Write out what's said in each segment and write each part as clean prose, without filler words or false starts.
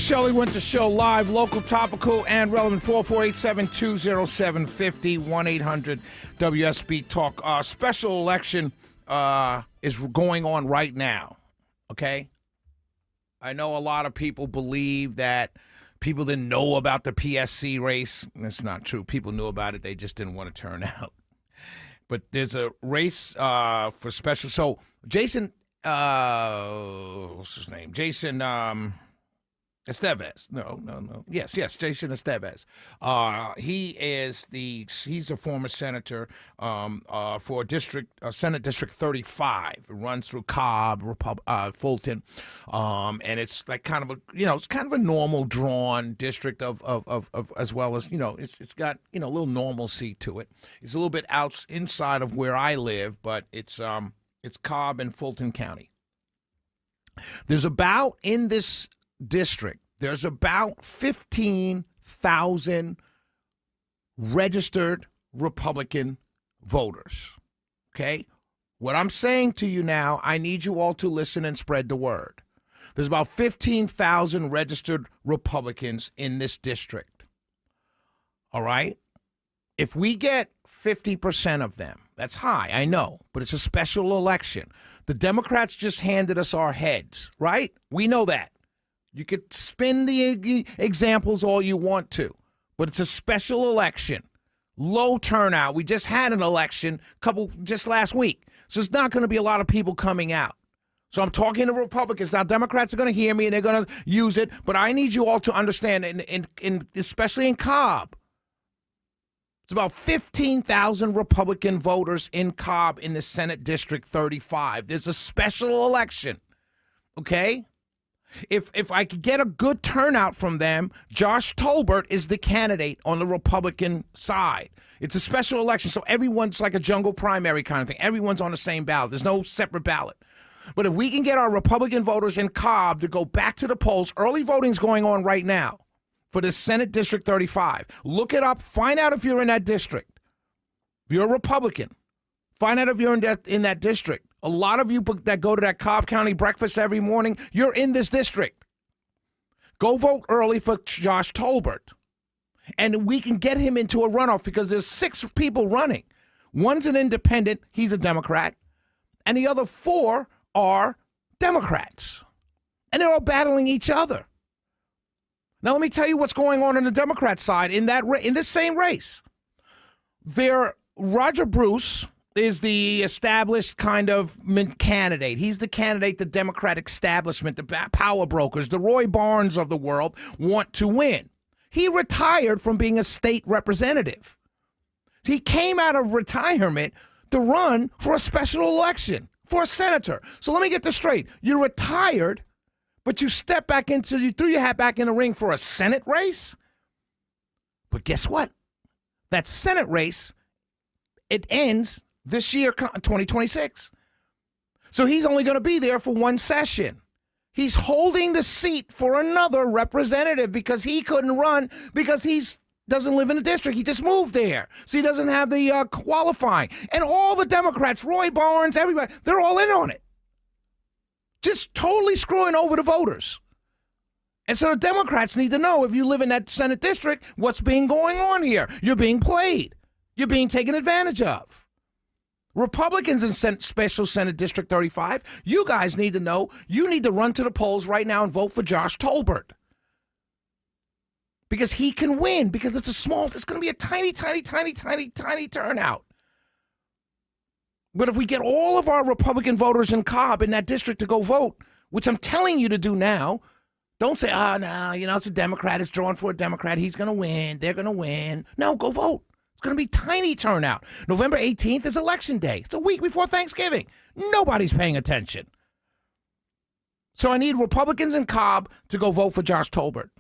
Shelley Winter Show, live, local, topical, and relevant. 448-720-750, 1-800-WSB Talk. Special election is going on right now, okay? I know a lot of people believe that people didn't know about the PSC race. That's not true. People knew about it. They just didn't want to turn out. But there's a race for special. So Jason, what's his name? Jason Estevez. No. Yes, Jason Estevez. He's a former senator for Senate District 35. It runs through Cobb, Fulton, and it's like kind of a it's kind of a normal drawn district of as well as it's got a little normalcy to it. It's a little bit inside of where I live, but it's Cobb and Fulton County. There's about in this district, there's about 15,000 registered Republican voters, okay? What I'm saying to you now, I need you all to listen and spread the word. There's about 15,000 registered Republicans in this district, all right? If we get 50% of them, that's high, I know, but it's a special election. The Democrats just handed us our heads, right? We know that. You could spin the examples all you want to, but it's a special election. Low turnout. We just had an election just last week, so it's not going to be a lot of people coming out. So I'm talking to Republicans. Now, Democrats are going to hear me, and they're going to use it, but I need you all to understand, especially in Cobb, it's about 15,000 Republican voters in Cobb in the Senate District 35. There's a special election, okay? If I could get a good turnout from them, Josh Tolbert is the candidate on the Republican side. It's a special election, so everyone's like a jungle primary kind of thing. Everyone's on the same ballot. There's no separate ballot. But if we can get our Republican voters in Cobb to go back to the polls, early voting's going on right now for the Senate District 35. Look it up. Find out if you're in that district. If you're a Republican, find out if you're in that district. A lot of you that go to that Cobb County breakfast every morning, you're in this district. Go vote early for Josh Tolbert. And we can get him into a runoff because there's 6 people running. One's an independent, he's a Democrat, and the other 4 are Democrats. And they're all battling each other. Now let me tell you what's going on the Democrat side in this same race. Roger Bruce is the established kind of candidate. He's the candidate the Democratic establishment, the power brokers, the Roy Barnes of the world want to win. He retired from being a state representative. He came out of retirement to run for a special election for a senator. So let me get this straight. You're retired, but you threw your hat back in the ring for a Senate race? But guess what? That Senate race, it ends this year, 2026. So he's only going to be there for one session. He's holding the seat for another representative because he couldn't run because he doesn't live in the district. He just moved there. So he doesn't have the qualifying. And all the Democrats, Roy Barnes, everybody, they're all in on it. Just totally screwing over the voters. And so the Democrats need to know, if you live in that Senate district, what's being going on here. You're being played. You're being taken advantage of. Republicans in Special Senate District 35, you guys need to know, you need to run to the polls right now and vote for Josh Tolbert. Because he can win, because it's going to be a tiny turnout. But if we get all of our Republican voters in Cobb in that district to go vote, which I'm telling you to do now, don't say, no, it's a Democrat, it's drawn for a Democrat, he's going to win, they're going to win. No, go vote. It's going to be tiny turnout. November 18th is Election Day. It's a week before Thanksgiving. Nobody's paying attention. So I need Republicans in Cobb to go vote for Josh Tolbert.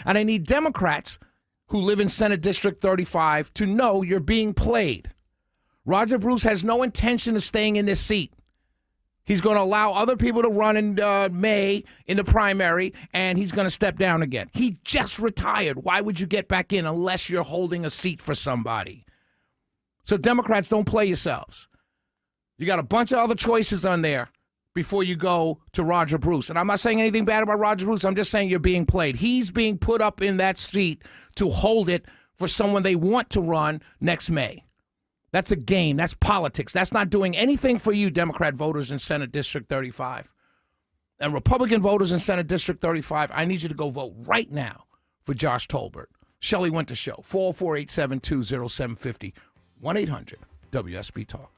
And I need Democrats who live in Senate District 35 to know you're being played. Roger Bruce has no intention of staying in this seat. He's going to allow other people to run in May in the primary, and he's going to step down again. He just retired. Why would you get back in unless you're holding a seat for somebody? So Democrats, don't play yourselves. You got a bunch of other choices on there. before you go to Roger Bruce. And I'm not saying anything bad about Roger Bruce. I'm just saying you're being played. He's being put up in that seat to hold it for someone they want to run next May. That's a game. That's politics. That's not doing anything for you, Democrat voters in Senate District 35. And Republican voters in Senate District 35, I need you to go vote right now for Josh Tolbert. Shelley Winter Show, 404-872-0750, 1-800-WSB-TALK.